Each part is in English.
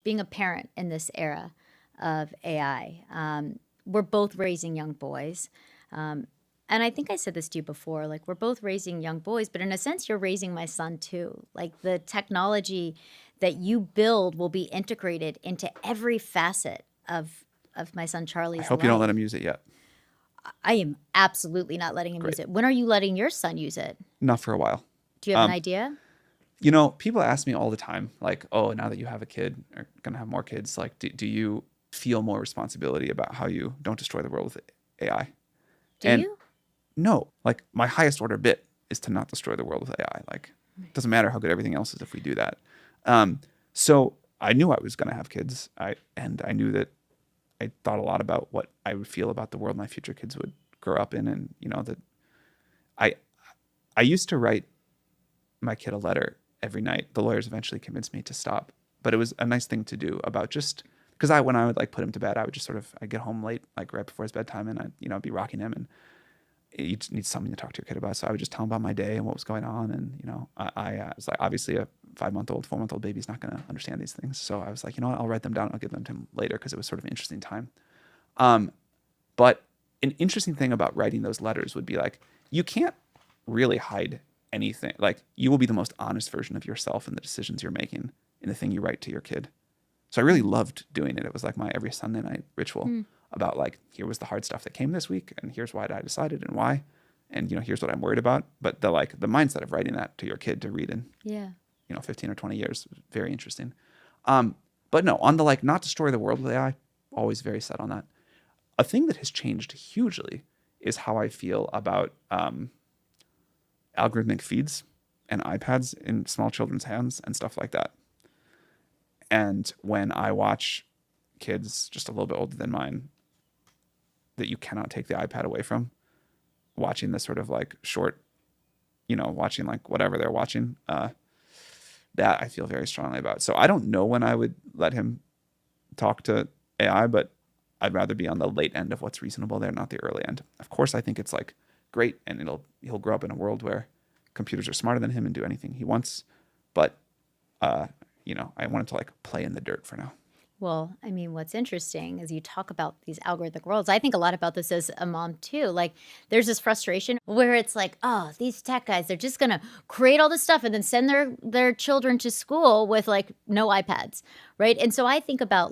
being a parent in this era of AI. We're both raising young boys. Um, and I think I said this to you before, like we're both raising young boys, but in a sense, you're raising my son too. Like the technology that you build will be integrated into every facet of my son I Charlie's hope you don't let life. him use it yet. I am absolutely not letting him use Great. it. When are you letting your son use it? Not for a while. Do you have an idea? People ask me all the time, like, oh, now that you have a kid or going to have more kids, like, do you feel more responsibility about how you don't destroy the world with AI? Do And you? no, like my highest order bit is to not destroy the world with AI. Like, it doesn't matter how good everything else is if we do that. So I knew I was going to have kids. I knew that I thought a lot about what I would feel about the world my future kids would grow up in. And, that I, I used to write my kid a letter every night. The lawyers eventually convinced me to stop, but it was a nice thing to do about just because when I would like put him to bed, I would just I'd get home late, like right before his bedtime, and I'd be rocking him, and you just need something to talk to your kid about. So I would just tell him about my day and what was going on. And, I was like, obviously a 5-month-old, 4-month-old baby is not going to understand these things. So I was like, what, I'll write them down. I'll give them to him later. Cause it was sort of an interesting time. But an interesting thing about writing those letters would be like, you can't really hide anything. Like you will be the most honest version of yourself in the decisions you're making in the thing you write to your kid. So I really loved doing it. It was like my every Sunday night ritual about like, here was the hard stuff that came this week and here's why I decided and why. And, here's what I'm worried about. But the mindset of writing that to your kid to read in, 15 or 20 years, was very interesting. But no, on the not destroy the world with AI, always very set on that. A thing that has changed hugely is how I feel about algorithmic feeds and iPads in small children's hands and stuff like that. And when I watch kids just a little bit older than mine that you cannot take the iPad away from, watching this sort of like short, watching like whatever they're watching, that I feel very strongly about. So I don't know when I would let him talk to AI, but I'd rather be on the late end of what's reasonable there, not the early end. Of course, I think it's like great, and he'll grow up in a world where computers are smarter than him and do anything he wants. But I want him to like play in the dirt for now. Well, I mean, what's interesting is you talk about these algorithmic worlds. I think a lot about this as a mom too. Like there's this frustration where it's like, oh, these tech guys, they're just gonna create all this stuff and then send their children to school with like no iPads, right? And so I think about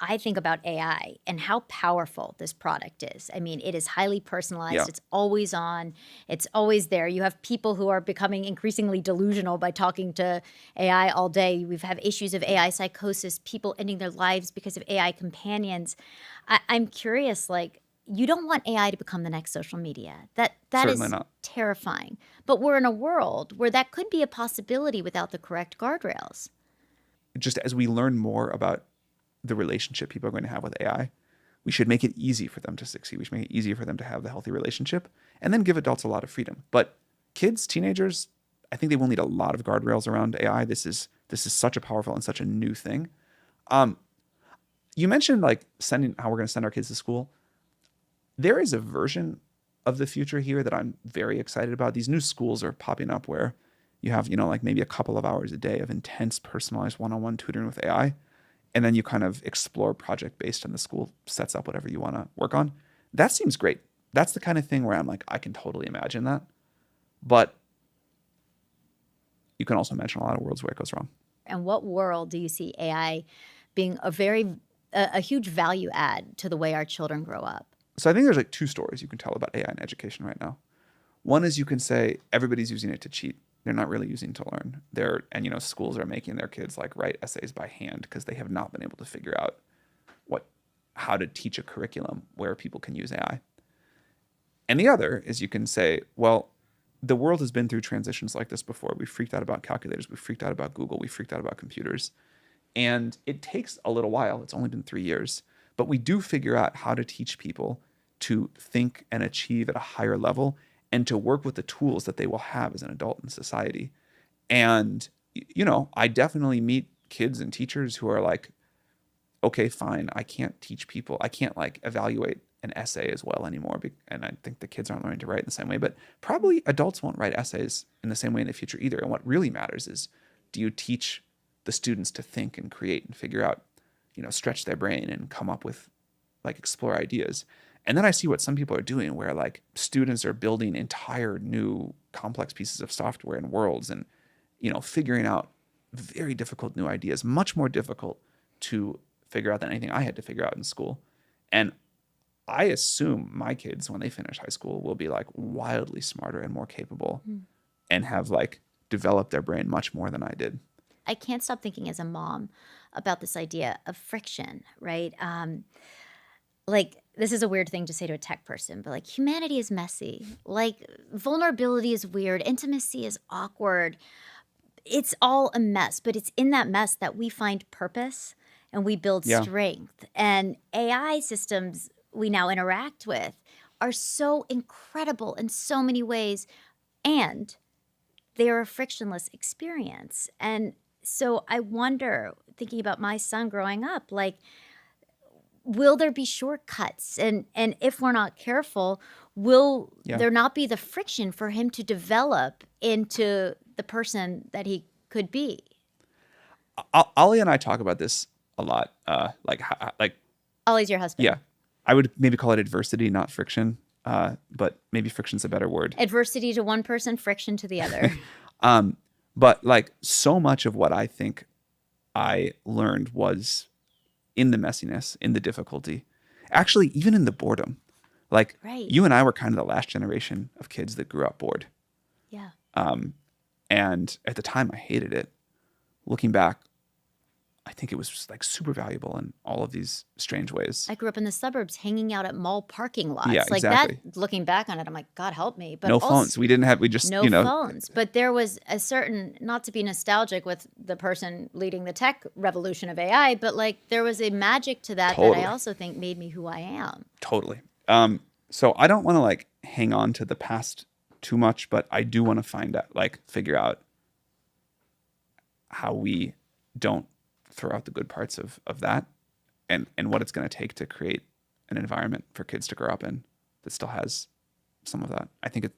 I think about AI and how powerful this product is. I mean, it is highly personalized. Yeah. It's always on. It's always there. You have people who are becoming increasingly delusional by talking to AI all day. We've had issues of AI psychosis, people ending their lives because of AI companions. I'm curious, like, you don't want AI to become the next social media. That Certainly is not. terrifying. But we're in a world where that could be a possibility without the correct guardrails. Just as we learn more about the relationship people are going to have with AI, we should make it easy for them to succeed. We should make it easier for them to have the healthy relationship and then give adults a lot of freedom. But kids, teenagers, I think they will need a lot of guardrails around AI. This is such a powerful and such a new thing. You mentioned like how we're going to send our kids to school. There is a version of the future here that I'm very excited about. These new schools are popping up where you have, like maybe a couple of hours a day of intense personalized one-on-one tutoring with AI. And then you kind of explore project based and the school sets up whatever you want to work on. That seems great. That's the kind of thing where I'm like, I can totally imagine that. But you can also imagine a lot of worlds where it goes wrong. And what world do you see AI being a huge value add to the way our children grow up? So I think there's like two stories you can tell about AI in education right now. One is you can say everybody's using it to cheat. They're not really using to learn. Schools are making their kids like write essays by hand because they have not been able to figure out how to teach a curriculum where people can use AI. And the other is you can say, well, the world has been through transitions like this before. We freaked out about calculators. We freaked out about Google. We freaked out about computers. And it takes a little while. It's only been 3 years. But we do figure out how to teach people to think and achieve at a higher level and to work with the tools that they will have as an adult in society. And, I definitely meet kids and teachers who are like, okay, fine, I can't teach people. I can't like evaluate an essay as well anymore. And I think the kids aren't learning to write in the same way, but probably adults won't write essays in the same way in the future either. And what really matters is, do you teach the students to think and create and figure out, stretch their brain and come up with, like, explore ideas. And then I see what some people are doing where, like, students are building entire new complex pieces of software and worlds and, figuring out very difficult new ideas, much more difficult to figure out than anything I had to figure out in school. And I assume my kids, when they finish high school, will be, like, wildly smarter and more capable and have, like, developed their brain much more than I did. I can't stop thinking as a mom about this idea of friction, right? Like, this is a weird thing to say to a tech person, but, like, humanity is messy. Like, vulnerability is weird. Intimacy is awkward. It's all a mess, but it's in that mess that we find purpose and we build Yeah. strength. And AI systems we now interact with are so incredible in so many ways, and they're a frictionless experience. And so I wonder, thinking about my son growing up, like, will there be shortcuts? And if we're not careful, will Yeah. there not be the friction for him to develop into the person that he could be? Ollie and I talk about this a lot. Like, Ollie's your husband. yeah, I would maybe call it adversity, not friction. But maybe friction's a better word. Adversity to one person, friction to the other. But, like, so much of what I think I learned was in the messiness, in the difficulty, actually, even in the boredom. Like, Right. you and I were kind of the last generation of kids that grew up bored. Yeah. And at the time, I hated it. Looking back, I think it was just, like, super valuable in all of these strange ways. I grew up in the suburbs hanging out at mall parking lots. Yeah, like exactly. that, looking back on it, I'm like, God help me. But No also, phones. We just, no phones. But there was a certain, not to be nostalgic with the person leading the tech revolution of AI, but, like, there was a magic to that Totally. that I also think made me who I am. Totally. So I don't want to, like, hang on to the past too much, but I do want to figure out how we don't throw out the good parts of that and what it's going to take to create an environment for kids to grow up in that still has some of that. I think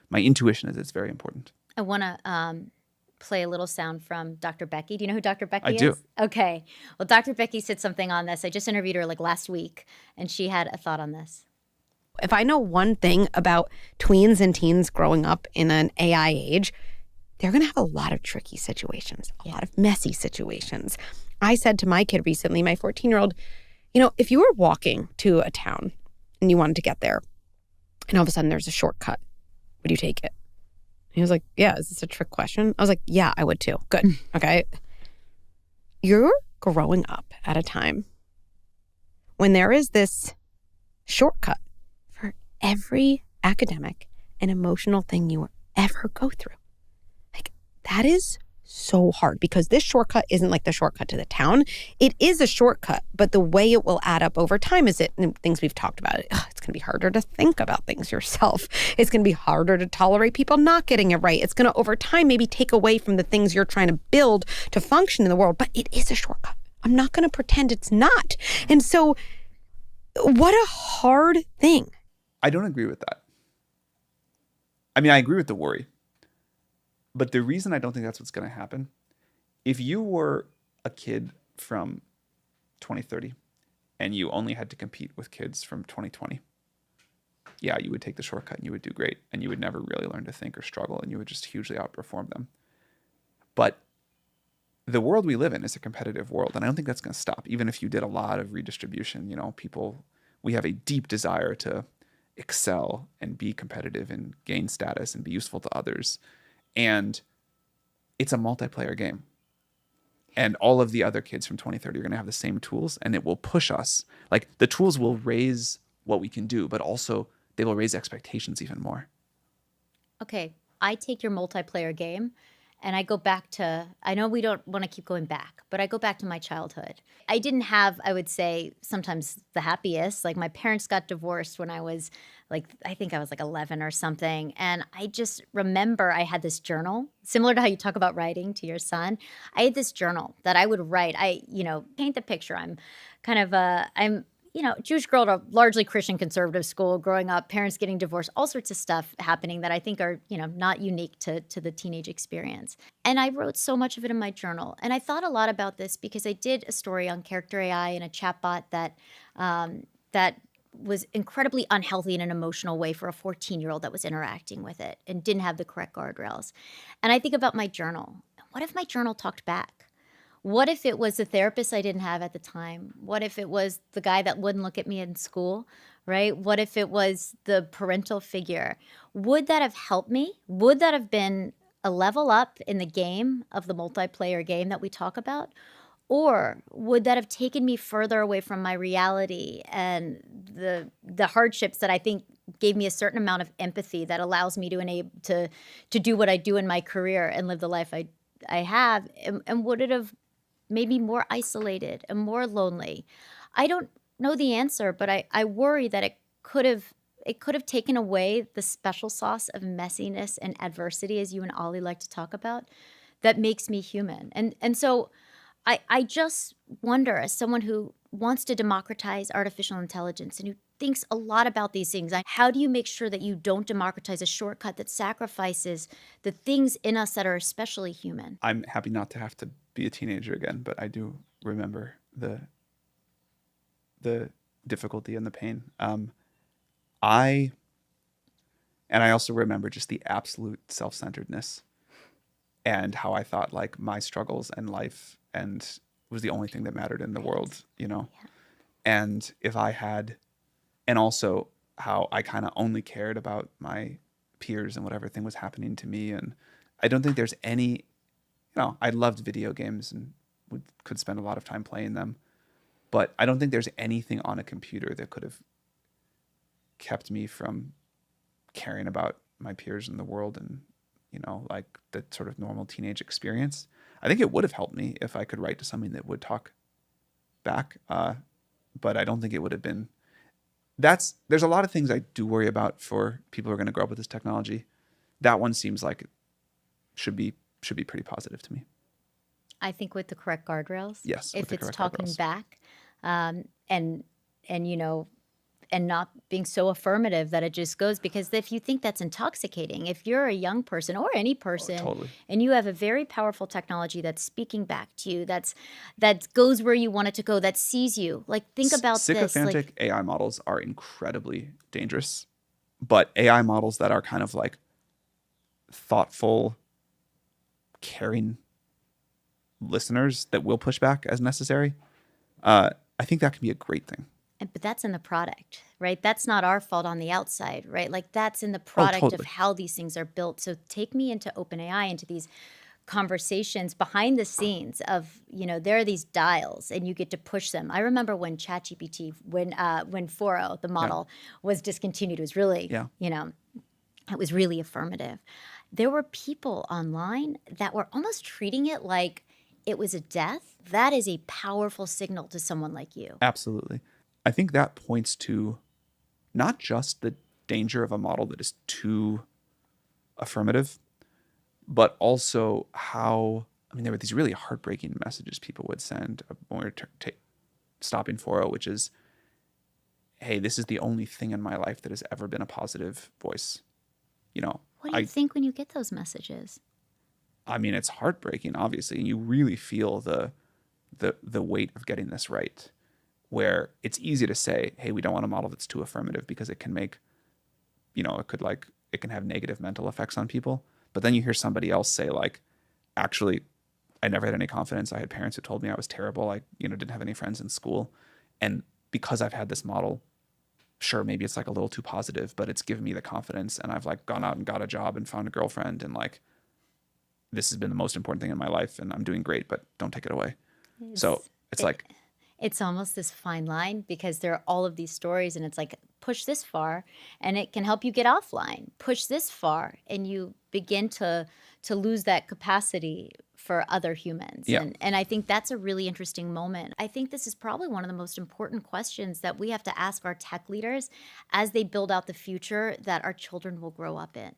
my intuition is it's very important. I want to play a little sound from Dr. Becky. Do you know who Dr. Becky I is? do. Okay. Well, Dr. Becky said something on this. I just interviewed her, like, last week, and she had a thought on this. If I know one thing about tweens and teens growing up in an AI age, they're going to have a lot of tricky situations, a lot of messy situations. I said to my kid recently, my 14-year-old, if you were walking to a town and you wanted to get there, and all of a sudden there's a shortcut, would you take it? He was like, yeah, is this a trick question? I was like, yeah, I would too. Good. Okay. You're growing up at a time when there is this shortcut for every academic and emotional thing you will ever go through. Like, that is so hard because this shortcut isn't like the shortcut to the town. It is a shortcut, but the way it will add up over time is things we've talked about. It's going to be harder to think about things yourself. It's going to be harder to tolerate people not getting it right. It's going to, over time, maybe take away from the things you're trying to build to function in the world, but it is a shortcut. I'm not going to pretend it's not. And so what a hard thing. I don't agree with that. I mean, I agree with the worry. But the reason I don't think that's what's going to happen, if you were a kid from 2030 and you only had to compete with kids from 2020, yeah, you would take the shortcut and you would do great and you would never really learn to think or struggle and you would just hugely outperform them. But the world we live in is a competitive world, and I don't think that's going to stop. Even if you did a lot of redistribution, we have a deep desire to excel and be competitive and gain status and be useful to others. And it's a multiplayer game. And all of the other kids from 2030 are going to have the same tools, and it will push us. Like, the tools will raise what we can do, but also they will raise expectations even more. Okay, I take your multiplayer game and I go back to, I know we don't want to keep going back, but I go back to my childhood. I didn't have, I would say, sometimes the happiest. Like, my parents got divorced when I was I think I was 11 or something. And I just remember I had this journal, similar to how you talk about writing to your son. I had this journal that I would write. Paint the picture. I'm kind of I'm Jewish girl at a largely Christian conservative school growing up, parents getting divorced, all sorts of stuff happening that I think are, not unique to the teenage experience. And I wrote so much of it in my journal. And I thought a lot about this because I did a story on character AI and a chatbot that was incredibly unhealthy in an emotional way for a 14-year-old that was interacting with it and didn't have the correct guardrails. And I think about my journal. What if my journal talked back? What if it was the therapist I didn't have at the time? What if it was the guy that wouldn't look at me in school, right? What if it was the parental figure? Would that have helped me? Would that have been a level up in the game of the multiplayer game that we talk about? Or would that have taken me further away from my reality and the hardships that I think gave me a certain amount of empathy that allows me to do what I do in my career and live the life I have? And would it have made me more isolated and more lonely? I don't know the answer, but I worry that it could have taken away the special sauce of messiness and adversity, as you and Ollie like to talk about, that makes me human. And so I just wonder, as someone who wants to democratize artificial intelligence and who thinks a lot about these things, how do you make sure that you don't democratize a shortcut that sacrifices the things in us that are especially human? I'm happy not to have to be a teenager again, but I do remember the difficulty and the pain. I also remember just the absolute self-centeredness and how I thought like my struggles and life and was the only thing that mattered in the world, Yeah. And if I had, and also how I kind of only cared about my peers and whatever thing was happening to me. And I don't think there's any, I loved video games and could spend a lot of time playing them, but I don't think there's anything on a computer that could have kept me from caring about my peers in the world and, like the sort of normal teenage experience. I think it would have helped me if I could write to something that would talk back. But I don't think it would have been. There's a lot of things I do worry about for people who are going to grow up with this technology. That one seems like it should be pretty positive to me. I think with the correct guardrails. Yes, with If the it's correct talking guardrails. back, and not being so affirmative that it just goes, because if you think that's intoxicating, if you're a young person or any person, Totally. and you have a very powerful technology that's speaking back to you, that goes where you want it to go, that sees you, like think about this. Sycophantic AI models are incredibly dangerous, but AI models that are kind of like thoughtful, caring listeners that will push back as necessary, I think that can be a great thing. But that's in the product, right? That's not our fault on the outside, right? Like that's in the product of Totally. how these things are built. So take me into OpenAI, into these conversations behind the scenes of, there are these dials and you get to push them. I remember when ChatGPT, when 4.0, the model was discontinued, it was really, Yeah. it was really affirmative. There were people online that were almost treating it like it was a death. That is a powerful signal to someone like you. Absolutely. I think that points to not just the danger of a model that is too affirmative, but also how, there were these really heartbreaking messages people would send when we were stopping 4.0, which is, hey, this is the only thing in my life that has ever been a positive voice. What do you think when you get those messages? It's heartbreaking, obviously, and you really feel the weight of getting this right, where it's easy to say, hey, we don't want a model that's too affirmative because it can make, it can have negative mental effects on people. But then you hear somebody else say, like, actually, I never had any confidence. I had parents who told me I was terrible. I, didn't have any friends in school. And because I've had this model, sure, maybe it's like a little too positive, but it's given me the confidence. And I've like gone out and got a job and found a girlfriend. And like, this has been the most important thing in my life and I'm doing great, but don't take it away. It's almost this fine line, because there are all of these stories and it's like, push this far and it can help you get offline. Push this far and you begin to lose that capacity for other humans. Yeah. And I think that's a really interesting moment. I think this is probably one of the most important questions that we have to ask our tech leaders as they build out the future that our children will grow up in.